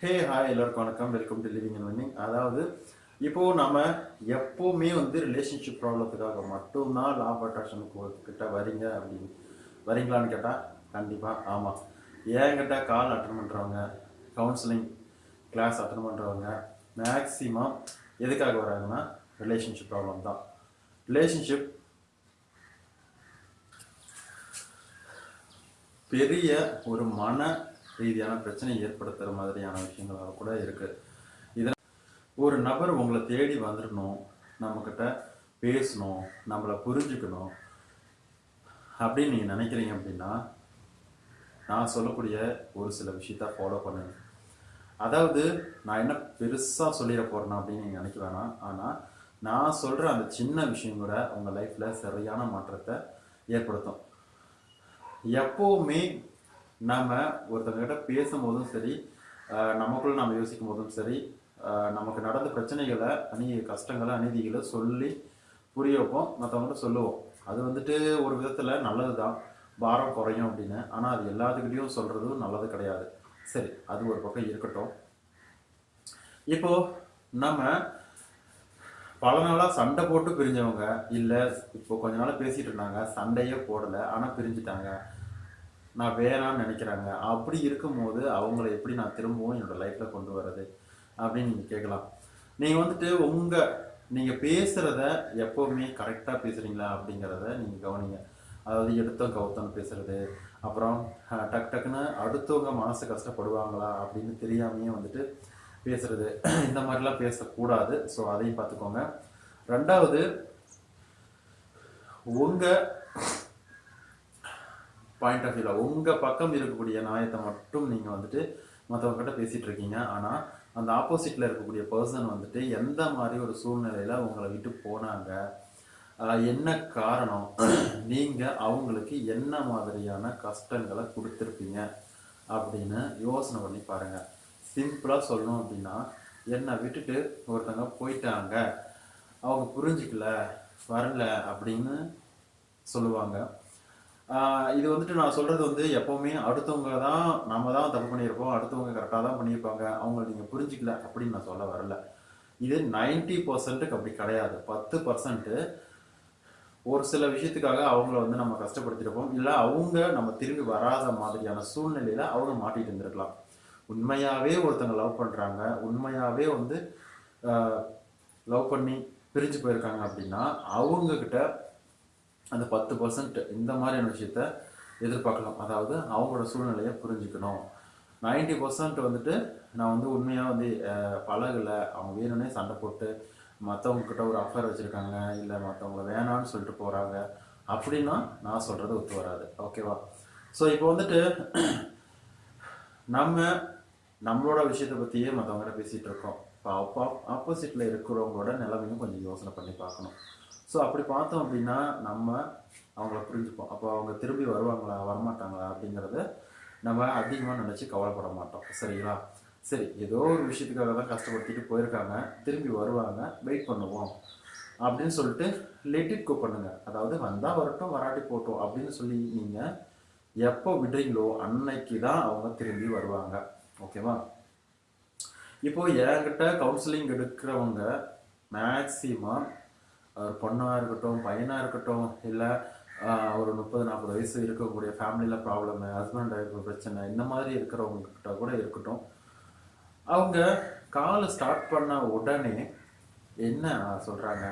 Hi எல்லாருக்கும் வணக்கம். Welcome to living and winning. அதாவது இப்போது நம்ம எப்போவுமே ரிலேஷன்ஷிப் ப்ராப்ளத்துக்காக மட்டும்தான் லா ஆஃப் அட்ராக்ஷன் கிட்ட வரீங்களான்னு கேட்டால் கண்டிப்பாக ஆமாம். ஏங்கிட்ட கால் அட்டன் பண்ணுறவங்க, கவுன்சிலிங் கிளாஸ் அட்டன் பண்ணுறவங்க மேக்ஸிமம் எதுக்காக வராங்கன்னா ரிலேஷன்ஷிப் ப்ராப்ளம் தான். ரிலேஷன்ஷிப் பெரிய ஒரு மன ரீதியான பிரச்சனை ஏற்படுத்துகிற மாதிரியான விஷயங்களாக கூட இருக்குது. இதில் ஒரு நபர் உங்களை தேடி வந்துடணும், நம்மக்கிட்ட பேசணும், நம்மளை புரிஞ்சுக்கணும் அப்படின்னு நீங்கள் நினைக்கிறீங்க அப்படின்னா நான் சொல்லக்கூடிய ஒரு சில விஷயத்த ஃபாலோ பண்ணுங்க. அதாவது நான் என்ன பெருசாக சொல்லிட போகிறேன்னா அப்படின்னு நீங்கள் நினைக்க வேணாம். ஆனால் நான் சொல்கிற அந்த சின்ன விஷயம் கூட உங்கள் லைஃப்பில் சரியான மாற்றத்தை ஏற்படுத்தும். எப்போவுமே நம்ம ஒருத்தவங்ககிட்ட பேசும்போதும் சரி, நமக்குள்ள நம்ம யோசிக்கும் போதும் சரி, நமக்கு நடந்த பிரச்சனைகளை, கஷ்டங்களை, அநீதிகளை சொல்லி புரிய வைப்போம், மற்றவங்கள்ட்ட சொல்லுவோம். அது ஒரு விதத்தில் நல்லது தான், பாரம் குறையும் அப்படின்னு. ஆனால் அது எல்லாத்துக்கிட்டையும் சொல்கிறதும் நல்லது கிடையாது. சரி, அது ஒரு பக்கம் இருக்கட்டும். இப்போது நம்ம பல நாளாக சண்டை போட்டு பிரிஞ்சவங்க, இல்லை இப்போ கொஞ்ச நாளாக பேசிகிட்டு இருந்தாங்க, சண்டையே போடலை, ஆனால் பிரிஞ்சுட்டாங்க, நான் வேணான்னு நினைக்கிறாங்க. அப்படி இருக்கும்போது அவங்கள எப்படி நான் திரும்பவும் என்னோடய லைஃப்பில் கொண்டு வர்றது அப்படின்னு நீங்கள் கேட்கலாம். நீங்கள் நீங்கள் பேசுகிறத எப்போவுமே கரெக்டாக பேசுகிறீங்களா அப்படிங்கிறத நீங்கள் கவனிங்க. அதாவது எடுத்தோம் கவுத்தோன்னு பேசுகிறது, அப்புறம் டக்குன்னு அடுத்தவங்க மனசு கஷ்டப்படுவாங்களா அப்படின்னு தெரியாமையே பேசுகிறது, இந்த மாதிரிலாம் பேசக்கூடாது. ஸோ அதையும் பார்த்துக்கோங்க. ரெண்டாவது, உங்கள் பாயிண்ட் ஆஃப் வியூவில் உங்கள் பக்கம் இருக்கக்கூடிய நியாயத்தை மட்டும் நீங்கள் மற்றவங்ககிட்ட பேசிகிட்டு இருக்கீங்க. ஆனால் அந்த ஆப்போசிட்டில் இருக்கக்கூடிய பர்சன் எந்த மாதிரி ஒரு சூழ்நிலையில் உங்களை விட்டு போனாங்க, என்ன காரணம், நீங்கள் அவங்களுக்கு என்ன மாதிரியான கஷ்டங்களை கொடுத்துருப்பீங்க அப்படின்னு யோசனை பண்ணி பாருங்கள். சிம்பிளாக சொல்லணும் அப்படின்னா, என்னை விட்டுட்டு ஒருத்தங்க போயிட்டாங்க, அவங்க புரிஞ்சிக்கல, வரல அப்படின்னு சொல்லுவாங்க. இது நான் சொல்கிறது எப்போவுமே அடுத்தவங்க தான், நம்ம தான் தப்பு பண்ணியிருப்போம், அடுத்தவங்க கரெக்டாக தான் பண்ணியிருப்பாங்க, அவங்கள நீங்கள் புரிஞ்சிக்கல அப்படின்னு நான் சொல்ல வரல. இது 90%க்கு அப்படி கிடையாது. 10% ஒரு சில விஷயத்துக்காக அவங்கள நம்ம கஷ்டப்படுத்திருப்போம், இல்லை அவங்க நம்ம திரும்பி வராத மாதிரியான சூழ்நிலையில் அவங்க மாட்டிகிட்டு இருந்திருக்கலாம். உண்மையாகவே ஒருத்தங்க லவ் பண்ணுறாங்க, உண்மையாகவே லவ் பண்ணி பிரிஞ்சு போயிருக்காங்க அப்படின்னா அவங்கக்கிட்ட அந்த 10% இந்த மாதிரியான விஷயத்த எதிர்பார்க்கலாம். அதாவது அவங்களோட சூழ்நிலையை புரிஞ்சுக்கணும். 90% நான் உண்மையாக பழகலை, அவங்க வேணும்னே சண்டை போட்டு மற்றவங்கக்கிட்ட ஒரு அஃபேர் வச்சுருக்காங்க, இல்லை மற்றவங்கள வேணான்னு சொல்லிட்டு போகிறாங்க அப்படின்னா நான் சொல்கிறது ஒத்து வராது. ஓகேவா? ஸோ இப்போ நம்மளோட விஷயத்தை பற்றியே மற்றவங்ககிட்ட பேசிகிட்டு இருக்கோம். இப்போ ஆப்போசிட்டில் இருக்கிறவங்களோட நிலைமையும் கொஞ்சம் யோசனை பண்ணி பார்க்கணும். ஸோ அப்படி பார்த்தோம் அப்படின்னா நம்ம அவங்கள புரிஞ்சுப்போம். அப்போ அவங்க திரும்பி வருவாங்களா வரமாட்டாங்களா அப்படிங்கிறத நம்ம அதிகமாக நினச்சி கவலைப்பட மாட்டோம். சரிங்களா? சரி, ஏதோ ஒரு விஷயத்துக்காக தான் கஷ்டப்படுத்திட்டு போயிருக்காங்க, திரும்பி வருவாங்க, வெயிட் பண்ணுவோம் அப்படின்னு சொல்லிட்டு லெட் இட் கோ பண்ணுங்க. அதாவது வந்தால் வரட்டும், வராட்டி போட்டோம் அப்படின்னு சொல்லி நீங்கள் எப்போ விடுறீங்களோ அன்னைக்கு தான் அவங்க திரும்பி வருவாங்க. ஓகேவா? இப்போது என்கிட்ட கவுன்சிலிங் எடுக்கிறவங்க மேக்ஸிமம் ஒரு பொண்ணாக இருக்கட்டும், பையனாக இருக்கட்டும், இல்லை ஒரு 30-40 வயசு இருக்கக்கூடிய ஃபேமிலியில் ப்ராப்ளமு, ஹஸ்பண்ட் ஒய்ஃப் பிரச்சனை, இந்த மாதிரி இருக்கிறவங்கக்கிட்ட கூட இருக்கட்டும், அவங்க காலை ஸ்டார்ட் பண்ண உடனே என்ன சொல்கிறாங்க,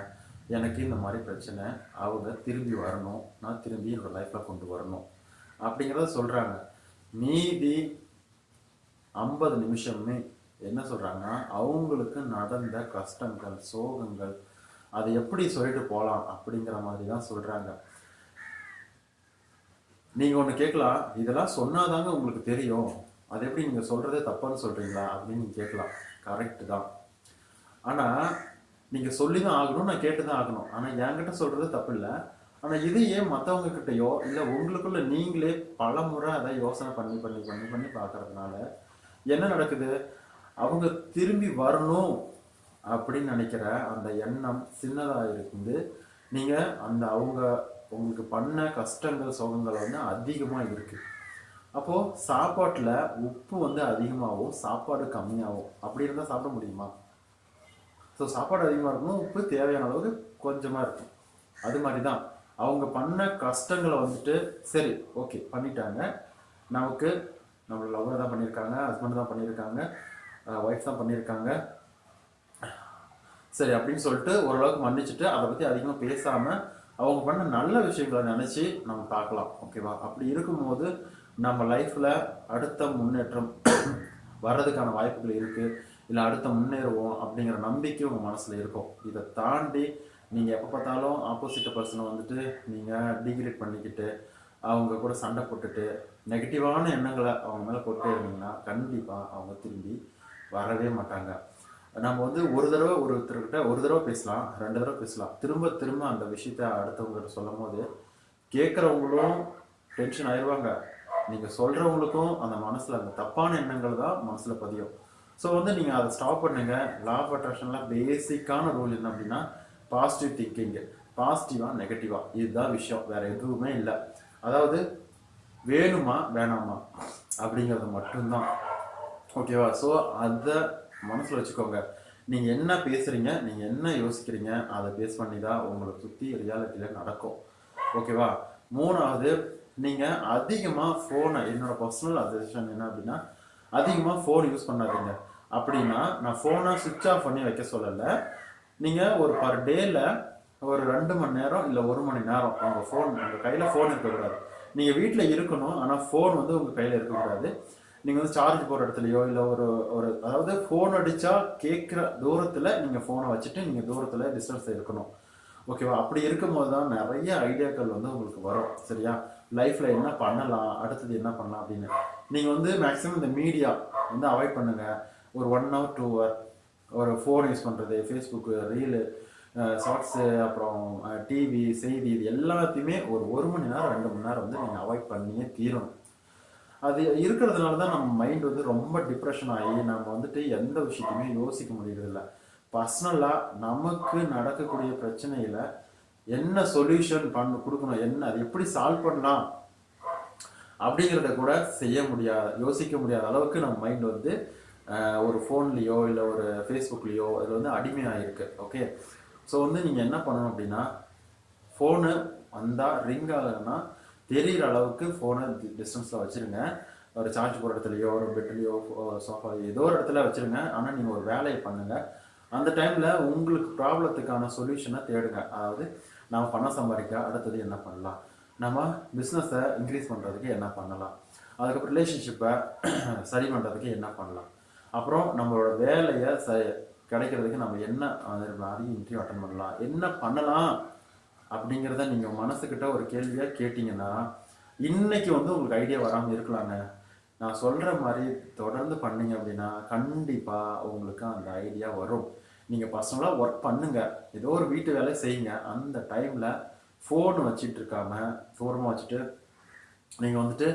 எனக்கு இந்த மாதிரி பிரச்சனை, அவங்க திரும்பி வரணும், நான் திரும்பி என்னோடய லைஃப்பில் கொண்டு வரணும் அப்படிங்கிறத சொல்கிறாங்க. மீதி 50 நிமிஷமே என்ன சொல்கிறாங்கன்னா அவங்களுக்கு நடந்த கஷ்டங்கள், சோகங்கள், அதை எப்படி சொல்லிட்டு போகலாம் அப்படிங்கிற மாதிரி தான் சொல்கிறாங்க. நீங்கள் ஒன்று கேட்கலாம், இதெல்லாம் சொன்னாதாங்க உங்களுக்கு தெரியும், அது எப்படி நீங்கள் சொல்கிறதே தப்புன்னு சொல்கிறீங்களா அப்படின்னு நீங்கள் கேட்கலாம். கரெக்டு தான். ஆனால் நீங்கள் சொல்லி தான் ஆகணும், நான் கேட்டு தான் ஆகணும். ஆனால் என்கிட்ட சொல்கிறது தப்பு இல்லை. ஆனால் இதையே மற்றவங்கக்கிட்டையோ இல்லை உங்களுக்குள்ள நீங்களே பல முறை அதை யோசனை பண்ணி பண்ணி பண்ணி பண்ணி பார்க்கறதுனால என்ன நடக்குது, அவங்க திரும்பி வரணும் அப்படின்னு நினைக்கிற அந்த எண்ணம் சின்னதாக இருந்து நீங்கள் அவங்க உங்களுக்கு பண்ண கஷ்டங்கள், சோகங்கள் அதிகமாக இருக்குது. அப்போது சாப்பாட்டில் உப்பு வந்து அதிகமாகவும் சாப்பாடு கம்மியாகும். அப்படி இருந்தால் சாப்பிட முடியுமா? ஸோ சாப்பாடு அதிகமாக இருக்கணும், உப்பு தேவையான அளவுக்கு கொஞ்சமாக இருக்கும். அது மாதிரி தான் அவங்க பண்ண கஷ்டங்களை வந்துட்டு சரி ஓகே பண்ணிட்டாங்க, நமக்கு நம்மளோட லவ்வர் தான் பண்ணியிருக்காங்க, ஹஸ்பண்ட் தான் பண்ணியிருக்காங்க, ஒய்ஃப் தான் பண்ணியிருக்காங்க, சரி அப்படின்னு சொல்லிட்டு ஓரளவுக்கு மன்னிச்சுட்டு அதை பற்றி அதிகமாக பேசாமல் அவங்க பண்ண நல்ல விஷயங்களை நினச்சி நம்ம பார்க்கலாம். ஓகேவா? அப்படி இருக்கும்போது நம்ம லைஃப்பில் அடுத்த முன்னேற்றம் வர்றதுக்கான வாய்ப்புகள் இருக்குது. இல்லை அடுத்த முன்னேறுவோம் அப்படிங்கிற நம்பிக்கை உங்கள் மனசில் இருக்கும். இதை தாண்டி நீங்கள் எப்போ பார்த்தாலும் ஆப்போசிட் பர்சனை வந்துட்டு நீங்கள் டிகிரேட் பண்ணிக்கிட்டு அவங்க கூட சண்டை போட்டுட்டு நெகட்டிவான எண்ணங்களை அவங்க மேலே போட்டே இருந்தீங்கன்னா கண்டிப்பாக அவங்க திரும்பி வரவே மாட்டாங்க. நம்ம வந்து ஒரு தடவை ஒருத்தர்கிட்ட ஒரு தடவை பேசலாம், 2 தடவை பேசலாம், திரும்ப திரும்ப அந்த விஷயத்த அடுத்தவங்ககிட்ட சொல்லும் போது கேட்குறவங்களும் டென்ஷன் ஆயிடுவாங்க, நீங்கள் சொல்கிறவங்களுக்கும் அந்த மனசில் அந்த தப்பான எண்ணங்கள் தான் மனசில் பதியும். ஸோ வந்து நீங்கள் அதை ஸ்டாப் பண்ணுங்க. லா ஆஃப் அட்ராக்ஷனில் பேசிக்கான ரூல் என்ன அப்படின்னா பாசிட்டிவ் திங்கிங்கு, பாசிட்டிவாக நெகட்டிவாக, இதுதான் விஷயம், வேற எதுவுமே இல்லை. அதாவது வேணுமா வேணாமா அப்படிங்கிறது மட்டும்தான். ஓகேவா? ஸோ அதை மனசில் வச்சுக்கோங்க. நீங்கள் என்ன பேசுகிறீங்க, நீங்கள் என்ன யோசிக்கிறீங்க, அதை பேஸ் பண்ணி தான் உங்களை சுற்றி ரியாலிட்டியில் நடக்கும். ஓகேவா? 3வது, நீங்கள் அதிகமாக ஃபோனை, என்னோட பர்சனல் அசஜஷன் என்ன அப்படின்னா அதிகமாக ஃபோன் யூஸ் பண்ணாதீங்க. அப்படின்னா நான் ஃபோனை சுவிட்ச் ஆஃப் பண்ணி வைக்க சொல்லலை. நீங்கள் ஒரு பர் டேல ஒரு 2 மணி நேரம் இல்லை 1 மணி நேரம் உங்கள் ஃபோன், உங்கள் கையில் ஃபோன் இருக்கக்கூடாது. நீங்கள் வீட்டில் இருக்கணும், ஆனால் ஃபோன் வந்து உங்கள் கையில் இருக்கக்கூடாது. நீங்கள் வந்து சார்ஜ் போகிற இடத்துலையோ இல்லை ஒரு ஒரு அதாவது ஃபோன் அடித்தா கேட்குற தூரத்தில் நீங்கள் ஃபோனை வச்சுட்டு நீங்கள் தூரத்தில் டிஸ்டன்ஸ் இருக்கணும். ஓகேவா? அப்படி இருக்கும்போது தான் நிறைய ஐடியாக்கள் வந்து உங்களுக்கு வரும். சரியா? லைஃப்பில் என்ன பண்ணலாம், அடுத்தது என்ன பண்ணலாம் அப்படின்னு. நீங்கள் வந்து மேக்ஸிமம் இந்த மீடியா வந்து அவாய்ட் பண்ணுங்கள். ஒரு 1 hour 2 hour ஒரு ஃபோன் யூஸ் பண்ணுறது, ஃபேஸ்புக்கு, ரீலு, ஷார்ட்ஸு, அப்புறம் டிவி, செய்தி, இது எல்லாத்தையுமே ஒரு 1 மணி நேரம் 2 மணி நேரம் வந்து நீங்கள் அவாய்ட் பண்ணியே தீரணும். அது இருக்கிறதுனால தான் நம்ம மைண்ட் வந்து ரொம்ப டிப்ரெஷன் ஆகி நம்ம வந்துட்டு எந்த விஷயத்தையுமே யோசிக்க முடியறதில்ல. பர்சனலாக நமக்கு நடக்கக்கூடிய பிரச்சனையில் என்ன சொல்யூஷன் கொடுக்கணும், என்ன அது எப்படி சால்வ் பண்ணலாம் அப்படிங்கிறத கூட செய்ய முடியாத, யோசிக்க முடியாத அளவுக்கு நம்ம மைண்ட் வந்து ஒரு ஃபோன்லேயோ இல்லை ஒரு ஃபேஸ்புக்லேயோ அதில் வந்து அடிமையாக இருக்குது. ஓகே? ஸோ வந்து நீங்கள் என்ன பண்ணணும் அப்படின்னா ஃபோனு வந்தால் ரிங் ஆகுதுன்னா தெரிகிற அளவுக்கு ஃபோனை டிஸ்டன்ஸில் வச்சுருங்க. ஒரு சார்ஜ் போடுற இடத்துலையோ ஒரு பெட்லேயோ சோஃபாலையோ ஏதோ ஒரு இடத்துல வச்சுருங்க. ஆனால் நீங்கள் ஒரு வேலையை பண்ணுங்கள். அந்த டைமில் உங்களுக்கு ப்ராப்ளத்துக்கான சொல்யூஷனை தேடுங்க. அதாவது நம்ம பணம் சம்பாதிக்க அடுத்தது என்ன பண்ணலாம், நம்ம பிஸ்னஸை இன்க்ரீஸ் பண்ணுறதுக்கு என்ன பண்ணலாம், அதுக்கப்புறம் ரிலேஷன்ஷிப்பை சரி பண்ணுறதுக்கு என்ன பண்ணலாம், அப்புறம் நம்மளோட வேலையை கிடைக்கிறதுக்கு நம்ம என்ன நிறைய இன்டர்வியூ அட்டன் பண்ணலாம், என்ன பண்ணலாம் அப்படிங்கிறத நீங்கள் மனசுக்கிட்ட ஒரு கேள்வியாக கேட்டிங்கன்னா இன்னைக்கு வந்து உங்களுக்கு ஐடியா வராமல் இருக்கலாங்க. நான் சொல்கிற மாதிரி தொடர்ந்து பண்ணீங்க அப்படின்னா கண்டிப்பாக உங்களுக்கு அந்த ஐடியா வரும். நீங்கள் பர்சனலாக ஒர்க் பண்ணுங்கள், ஏதோ ஒரு வீட்டு வேலை செய்யுங்க. அந்த டைமில் ஃபோன் வச்சுட்டு இருக்காம தூரமாக வச்சுட்டு நீங்கள் வந்துட்டு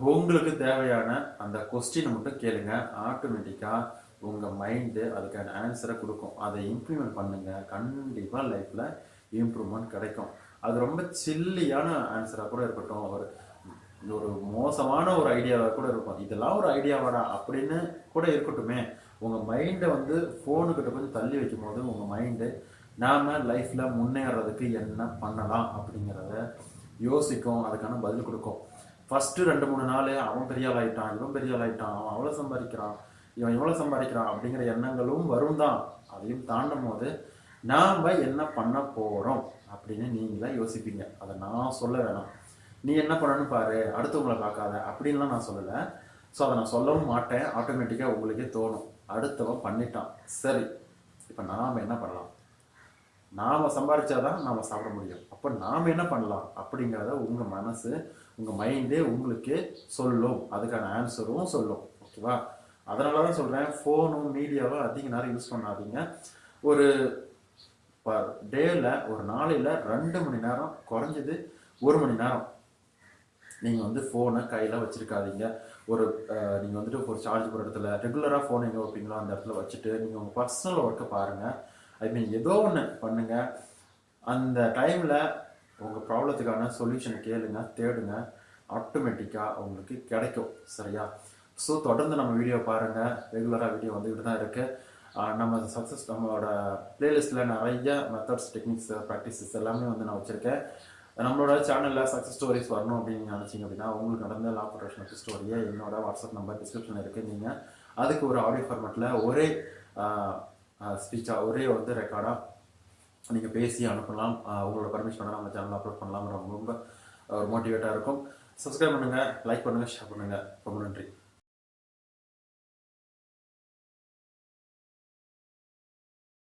உங்களுக்கு தேவையான அந்த கொஸ்டினை மட்டும் கேளுங்க. ஆட்டோமேட்டிக்காக உங்கள் மைண்டு அதுக்கான ஆன்சரை கொடுக்கும். அதை இம்ப்ளிமெண்ட் பண்ணுங்கள். கண்டிப்பாக லைஃப்பில் இம்ப்ரூவ்மெண்ட் கிடைக்கும். அது ரொம்ப சில்லியான ஆன்சராக கூட இருக்கட்டும், ஒரு மோசமான ஒரு ஐடியாவாக கூட இருக்கும், இதெல்லாம் ஒரு ஐடியாவாடா அப்படின்னு கூட இருக்கட்டுமே, உங்கள் மைண்டை வந்து ஃபோனுக்கிட்ட கொஞ்சம் தள்ளி வைக்கும் போது உங்கள் மைண்டு நாம் லைஃப்பில் முன்னேறதுக்கு என்ன பண்ணலாம் அப்படிங்கிறத யோசிக்கும், அதுக்கான பதில் கொடுக்கும். ஃபஸ்ட்டு 2-3 நாள் அவன் பெரிய ஆள் ஆகிட்டான், இவன் பெரிய ஆள் ஆகிட்டான், அவன் அவ்வளோ சம்பாதிக்கிறான், இவன் இவ்வளோ சம்பாதிக்கிறான் அப்படிங்கிற எண்ணங்களும் வரும் தான். அதையும் தாண்டும் போது நாம் என்ன பண்ண போகிறோம் அப்படின்னு நீங்களே யோசிப்பீங்க. அதை நான் சொல்ல வேணாம், நீ என்ன பண்ணணும்னு பாரு, அடுத்தவங்களை பார்க்காத அப்படின்லாம் நான் சொல்லலை. ஸோ அதை நான் சொல்லவும் மாட்டேன். ஆட்டோமேட்டிக்காக உங்களுக்கே தோணும், அடுத்தவன் பண்ணிட்டான், சரி இப்போ நாம் என்ன பண்ணலாம், நாம் சம்பாதிச்சாதான் நாம் சாப்பிட முடியும், அப்போ நாம் என்ன பண்ணலாம் அப்படிங்கிறத உங்கள் மனசு உங்கள் மைண்டே உங்களுக்கு சொல்லும், அதுக்கான ஆன்சரும் சொல்லும். ஓகேவா? அதனால தான் சொல்கிறேன், ஃபோனும் மீடியாவும் அதிக நேரம் யூஸ் பண்ணாதீங்க. ஒரு டேயில் ஒரு நாளையில் 2 மணி நேரம், குறைஞ்சது 1 மணி நேரம் நீங்கள் வந்து ஃபோனை கையில் வச்சுருக்காதீங்க. நீங்கள் வந்துட்டு ஒரு சார்ஜ் போகிற இடத்துல ரெகுலராக ஃபோன் எங்கே வைப்பீங்களோ அந்த இடத்துல வச்சுட்டு நீங்கள் உங்கள் பர்சனல் ஒர்க்கை பாருங்கள். ஐ மீன் ஏதோ ஒன்று பண்ணுங்கள். அந்த டைமில் உங்கள் ப்ராப்ளத்துக்கான சொல்யூஷனை கேளுங்க, தேடுங்க, ஆட்டோமேட்டிக்காக உங்களுக்கு கிடைக்கும். சரியா? ஸோ தொடர்ந்து நம்ம வீடியோ பாருங்கள். ரெகுலராக வீடியோ வந்துக்கிட்டு தான் இருக்குது. நம்மளோட பிளேலிஸ்ட்டில் நிறைய மெத்தட்ஸ், டெக்னிக்ஸ், ப்ராக்டிசஸ் எல்லாமே வந்து நான் வச்சுருக்கேன். நம்மளோட சேனலில் சக்ஸஸ் ஸ்டோரிஸ் வரணும் அப்படின்னு நினச்சிங்க அப்படின்னா, உங்களுக்கு நடந்த லா ப்ரொடக்ஷன் ஸ்டோரியை என்னோட வாட்ஸ்அப் நம்பர் டிஸ்கிரிப்ஷனில் இருக்குது. நீங்கள் அதுக்கு ஒரு ஆடியோ ஃபார்மேட்டில் ஒரே ஸ்பீச்சாக, ஒரே வந்து ரெக்கார்டாக நீங்கள் பேசி அனுப்பலாம். உங்களோட பர்மிஷனோட நம்ம சேனலில் அப்லோட் பண்ணலாம். ரொம்ப ஒரு மோட்டிவேட்டாக இருக்கும். சப்ஸ்கிரைப் பண்ணுங்கள், லைக் பண்ணுங்கள், ஷேர் பண்ணுங்கள். ரொம்ப நன்றி.